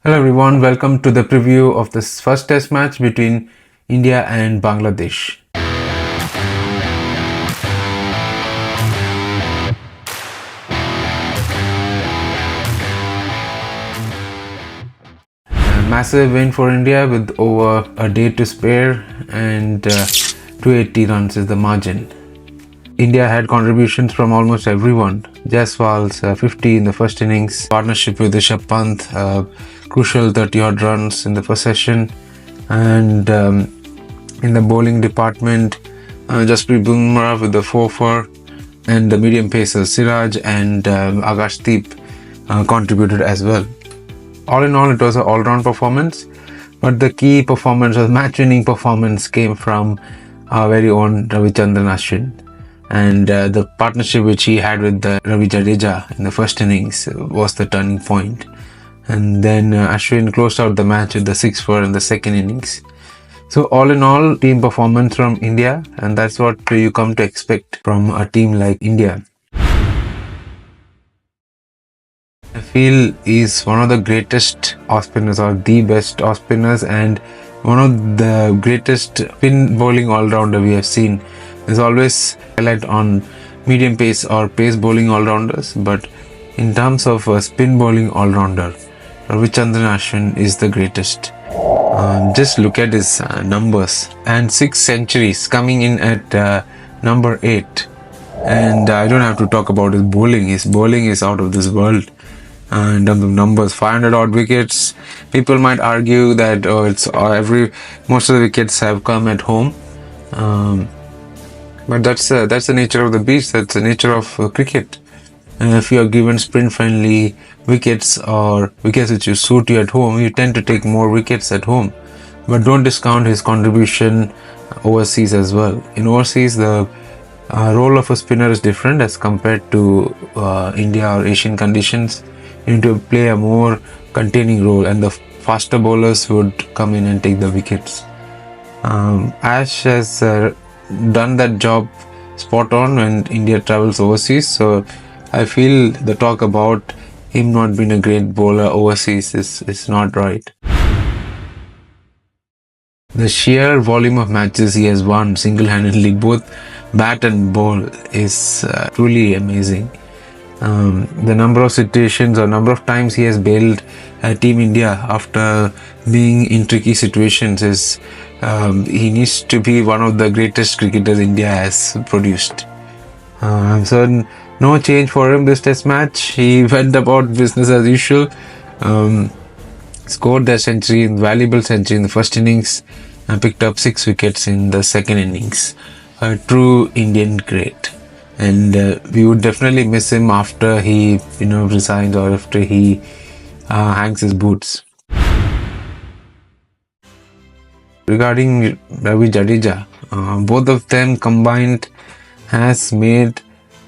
Hello everyone, welcome to the preview of this first test match between India and Bangladesh. A massive win for India with over a day to spare and 280 runs is the margin. India had contributions from almost everyone. Jasprit's 50 in the first innings, partnership with Rishabh Pant, crucial 30-odd runs in the first session, and in the bowling department, Jasprit Bumrah with the 4-4, and the medium pacers Siraj and Akashdeep contributed as well. All in all, it was an all-round performance, but the key performance or match-winning performance came from our very own Ravi Ashwin. And the partnership which he had with Ravi Jadeja in the first innings was the turning point. And then Ashwin closed out the match with the 6-4 in the second innings. So all in all, team performance from India, and that's what you come to expect from a team like India. I feel he's one of the greatest off spinners or the best off spinners and one of the greatest spin bowling all-rounder we have seen. There's always highlight on medium pace or pace bowling all-rounders, but in terms of spin bowling all-rounder, Ravichandran Ashwin is the greatest. Just look at his numbers and 6 centuries coming in at number 8. And I don't have to talk about his bowling. His bowling is out of this world. In terms of numbers, 500 odd wickets. People might argue that most of the wickets have come at home. But that's the nature of the beast. That's the nature of cricket. If you are given sprint-friendly wickets or wickets which suit you at home, you tend to take more wickets at home. But don't discount his contribution overseas as well. In overseas, the role of a spinner is different as compared to India or Asian conditions. You need to play a more containing role, and the faster bowlers would come in and take the wickets. Ash has done that job spot on when India travels overseas, so I feel the talk about him not being a great bowler overseas is not right. The sheer volume of matches he has won single-handedly, both bat and ball, is truly amazing. The number of situations or number of times he has bailed Team India after being in tricky situations is he needs to be one of the greatest cricketers India has produced. So no change for him this test match. He went about business as usual. Scored their century, valuable century in the first innings, and picked up 6 wickets in the second innings. A true Indian great. And we would definitely miss him after he resigns or after he hangs his boots. Regarding Ravi Jadeja, both of them combined has made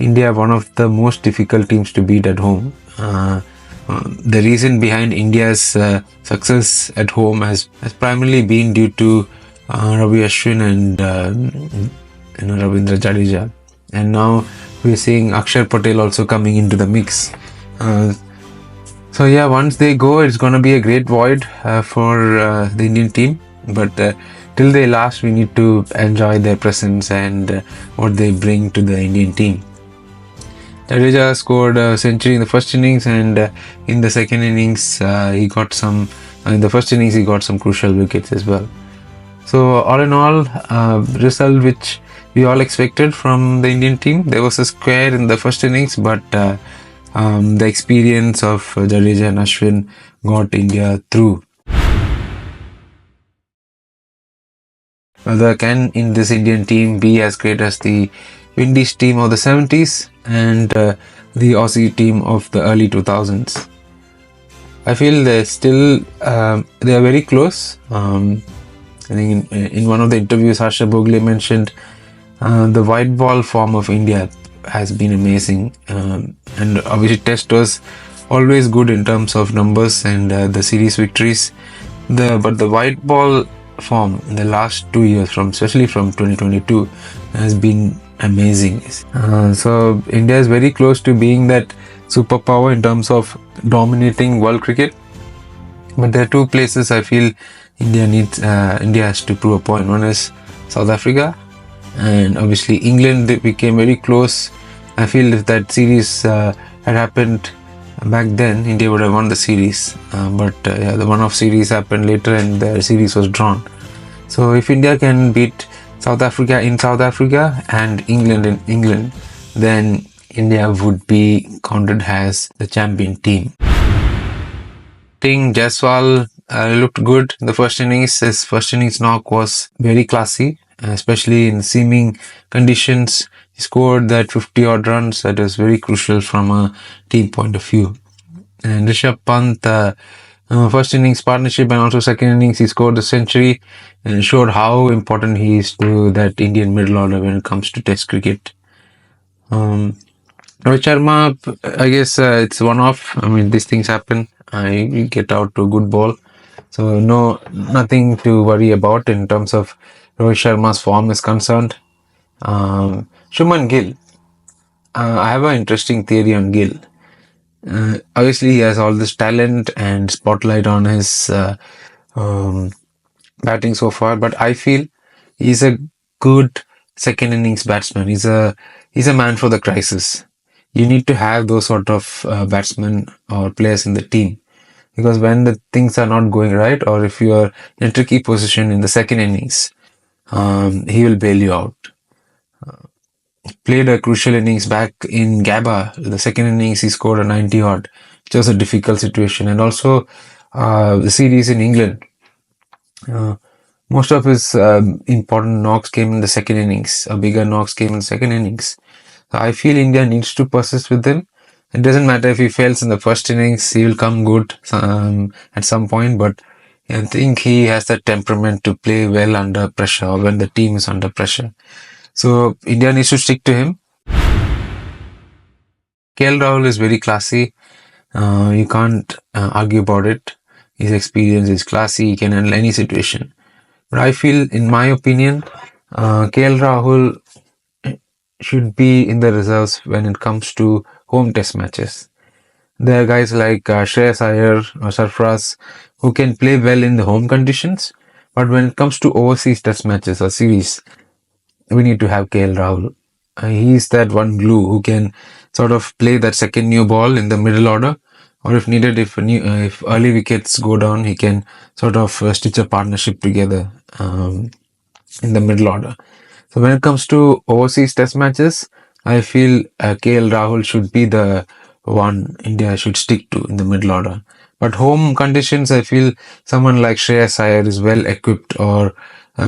India one of the most difficult teams to beat at home. The reason behind India's success at home has primarily been due to Ravi Ashwin and Ravindra Jadeja. And now we're seeing Akshar Patel also coming into the mix. So yeah, once they go, it's going to be a great void for the Indian team. But till they last, we need to enjoy their presence and what they bring to the Indian team. Jadeja scored a century in the first innings, and in the second innings, he got some. In the first innings, he got some crucial wickets as well. So all in all, result which we all expected from the Indian team. There was a square in the first innings, but the experience of Jadeja and Ashwin got India through. Whether can in this Indian team be as great as the Windies team of the 70s and the Aussie team of the early 2000s? I feel they're still they are very close. I think in one of the interviews, Harsha Bhogle mentioned the white ball form of India has been amazing, and obviously Test was always good in terms of numbers and the series victories. But the white ball form in the last 2 years, especially from 2022, has been amazing. So India is very close to being that superpower in terms of dominating world cricket. But there are two places I feel India has to prove a point. One is South Africa, and obviously England. They became very close. I feel if that series had happened back then, India would have won the series. But yeah, the one-off series happened later, and the series was drawn. So if India can beat South Africa in South Africa and England in England, then India would be counted as the champion team. I think Jaiswal looked good in the first innings. His first innings knock was very classy, especially in seaming conditions. He scored that 50 odd runs. That was very crucial from a team point of view. And Rishabh Pant, first innings partnership and also second innings, he scored a century and showed how important he is to that Indian middle order when it comes to Test cricket. Rohit Sharma, I guess it's one-off. I mean, these things happen. I get out to a good ball. So nothing to worry about in terms of Rohit Sharma's form is concerned. Shuman Gill. I have an interesting theory on Gill. Obviously, he has all this talent and spotlight on his batting so far, but I feel he's a good second innings batsman. He's a man for the crisis. You need to have those sort of batsmen or players in the team, because when the things are not going right, or if you are in a tricky position in the second innings, he will bail you out. Played a crucial innings back in Gabba. The second innings, he scored a 90 odd. It was a difficult situation. And also the series in England. Most of his important knocks came in the second innings. Bigger knocks came in the second innings. So I feel India needs to persist with him. It doesn't matter if he fails in the first innings, he will come good at some point. But I think he has that temperament to play well under pressure, or when the team is under pressure. So India needs to stick to him. KL Rahul is very classy. You can't argue about it. His experience is classy. He can handle any situation. But I feel, in my opinion, KL Rahul should be in the reserves when it comes to home test matches. There are guys like Shreyas Iyer or Sarfraz who can play well in the home conditions. But when it comes to overseas test matches or series, we need to have KL Rahul. He's that one glue who can sort of play that second new ball in the middle order, or if needed, if early wickets go down, he can sort of stitch a partnership together in the middle order. So when it comes to overseas test matches, I feel KL Rahul should be the one India should stick to in the middle order. But home conditions, I feel someone like Shreyas Iyer is well equipped, or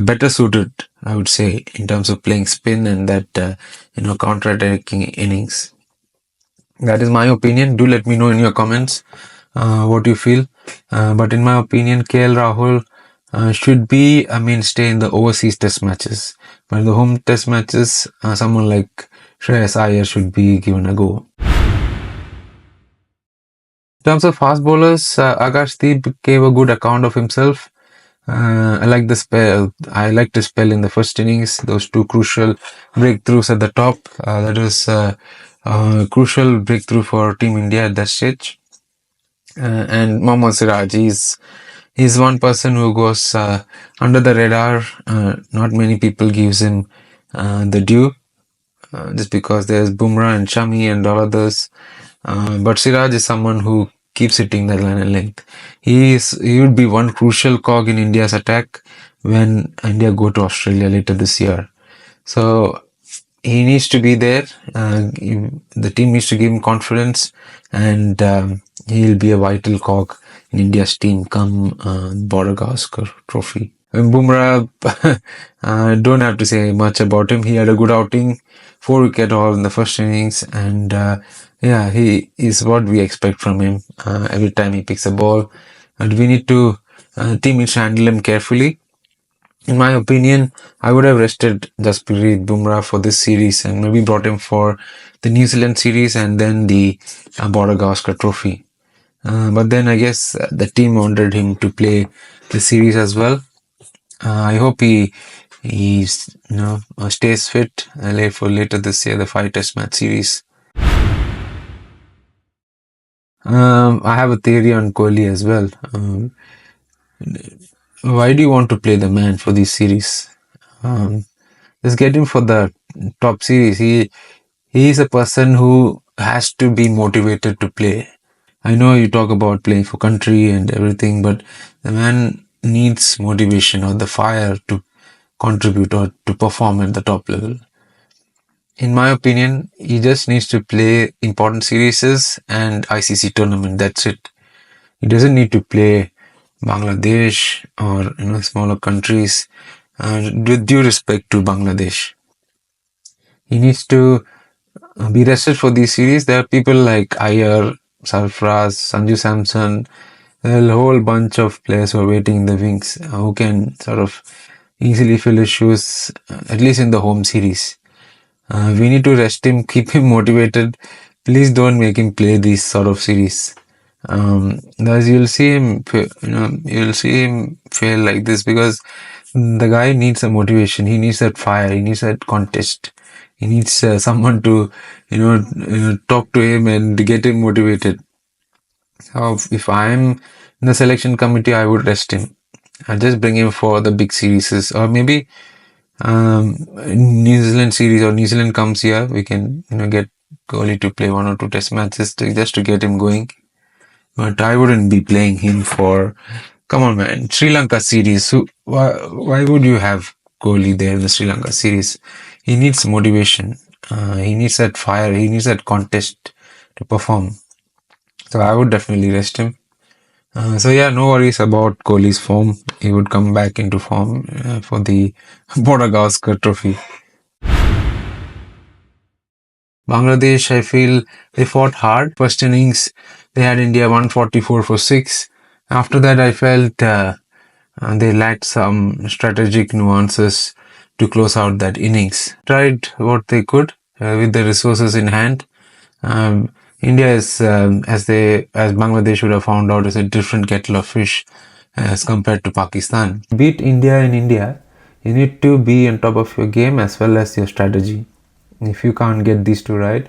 better suited, I would say, in terms of playing spin and that counter-attacking innings. That is my opinion. Do let me know in your comments what you feel. But in my opinion, KL Rahul should be a mainstay in the overseas test matches. But in the home test matches, someone like Shreyas Iyer should be given a go. In terms of fast bowlers, Akashdeep gave a good account of himself. I like the spell. I liked the spell in the first innings. Those two crucial breakthroughs at the top. That was a crucial breakthrough for Team India at that stage. And Mohammad Siraj, he's one person who goes under the radar. Not many people gives him the due, just because there's Bumrah and Shami and all others. But Siraj is someone who keeps hitting the line and length. He would be one crucial cog in India's attack when India go to Australia later this year. So he needs to be there. The team needs to give him confidence, and he'll be a vital cog in India's team come Border Gavaskar Trophy. And Bumrah, don't have to say much about him. He had a good outing, 4-wicket haul in the first innings, and yeah, he is what we expect from him every time he picks a ball. And we need to, team needs to handle him carefully. In my opinion, I would have rested Jasprit Bumrah for this series and maybe brought him for the New Zealand series and then the Border Gavaskar Trophy. But then I guess the team wanted him to play the series as well. I hope he stays fit for later this year, the 5 Test match series. I have a theory on Kohli as well. Why do you want to play the man for this series? Just get him for the top series. He is a person who has to be motivated to play. I know you talk about playing for country and everything, but the man needs motivation or the fire to contribute or to perform at the top level. In my opinion, he just needs to play important series and ICC tournament. That's it. He doesn't need to play Bangladesh or smaller countries. With due respect to Bangladesh, he needs to be rested for these series. There are people like Iyer, Sarfraz, Sanju Samson, a whole bunch of players who are waiting in the wings who can sort of easily fill his shoes, at least in the home series. We need to rest him, keep him motivated. Please don't make him play these sort of series. As you'll see him, you'll see him fail like this because the guy needs a motivation. He needs that fire. He needs that contest. He needs someone to, talk to him and get him motivated. So if I'm in the selection committee, I would rest him. I'll just bring him for the big series, or maybe New Zealand series, or New Zealand comes here, we can get Kohli to play 1 or 2 test matches just to get him going. But I wouldn't be playing him for, come on man, Sri Lanka series. So why would you have Kohli there in the Sri Lanka series? He needs motivation. He needs that fire. He needs that contest to perform. So I would definitely rest him. So yeah, no worries about Kohli's form. He would come back into form for the Border Gavaskar Trophy. Bangladesh, I feel they fought hard. First innings, they had India 144 for 6. After that, I felt they lacked some strategic nuances to close out that innings. Tried what they could with the resources in hand. India is, as Bangladesh would have found out, is a different kettle of fish as compared to Pakistan. To beat India in India, you need to be on top of your game as well as your strategy. If you can't get these two right,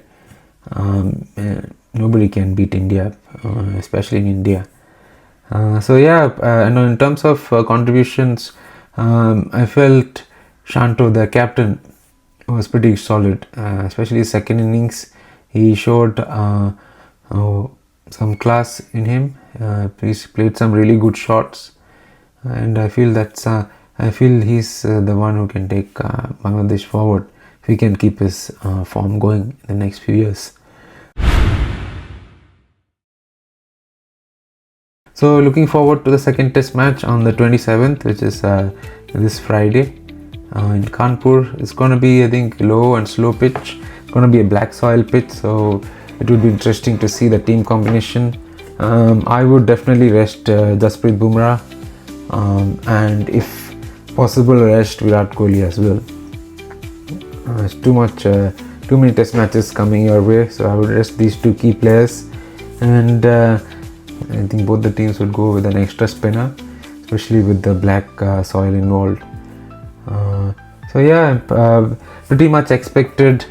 nobody can beat India, especially in India. So yeah, in terms of contributions, I felt Shanto, the captain, was pretty solid, especially second innings. He showed some class in him. He played some really good shots, and I feel he's the one who can take Bangladesh forward if he can keep his form going in the next few years. So looking forward to the second test match on the 27th, which is this Friday in Kanpur. It's going to be, I think, low and slow pitch. It's going to be a black soil pitch, so it would be interesting to see the team combination. I would definitely rest Jasprit Bumrah, and if possible rest Virat Kohli as well. It's too many test matches coming your way, so I would rest these two key players, and I think both the teams would go with an extra spinner, especially with the black soil involved. So yeah, pretty much expected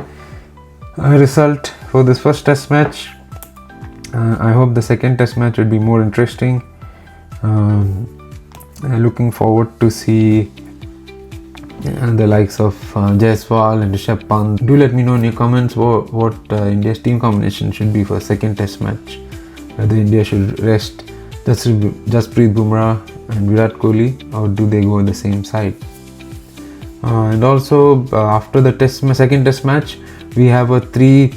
result for this first test match. I hope the second test match would be more interesting. Looking forward to see the likes of Jaiswal and Rishabh Pant. Do let me know in your comments what India's team combination should be for second test match. Whether India should rest Jasprit Bumrah and Virat Kohli, or do they go on the same side? And also after the second test match, we have a 3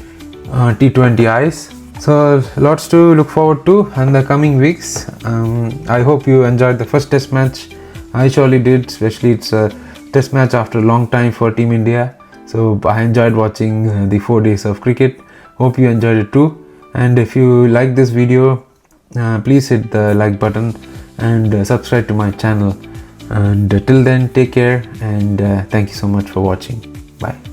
T20Is. So lots to look forward to in the coming weeks. I hope you enjoyed the first test match. I surely did, especially it's a test match after a long time for Team India. So I enjoyed watching the 4 days of cricket. Hope you enjoyed it too. And if you like this video, please hit the like button and subscribe to my channel. And till then, take care, and thank you so much for watching. Bye.